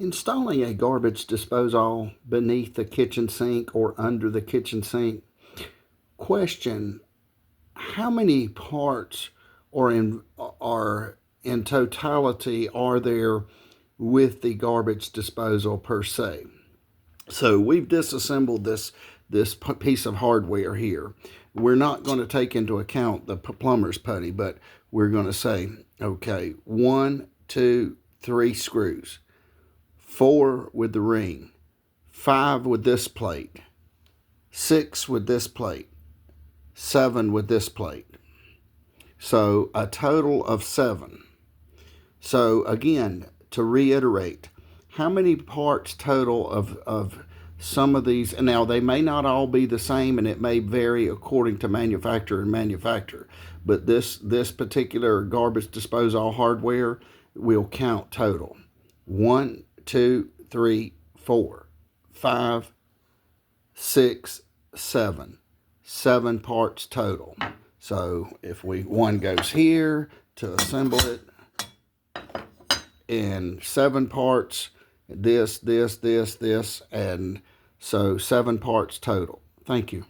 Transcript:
Installing a garbage disposal beneath the kitchen sink or under the kitchen sink. Question: how many parts are in totality are there with the garbage disposal per se? So we've disassembled this piece of hardware here. We're not going to take into account the plumber's putty, but we're going to say, okay, 1, 2, 3 screws, 4 with the ring, 5 with this plate, 6 with this plate, 7 with this plate. So a total of 7. So again, to reiterate, how many parts total of some of these? Now, they may not all be the same, and it may vary according to manufacturer and manufacturer. But this particular garbage disposal hardware will count total: 1, 2, 3, 4, 5, 6, 7. 7 parts total. So if one goes here to assemble it, in 7 parts, this, and so 7 parts total. Thank you.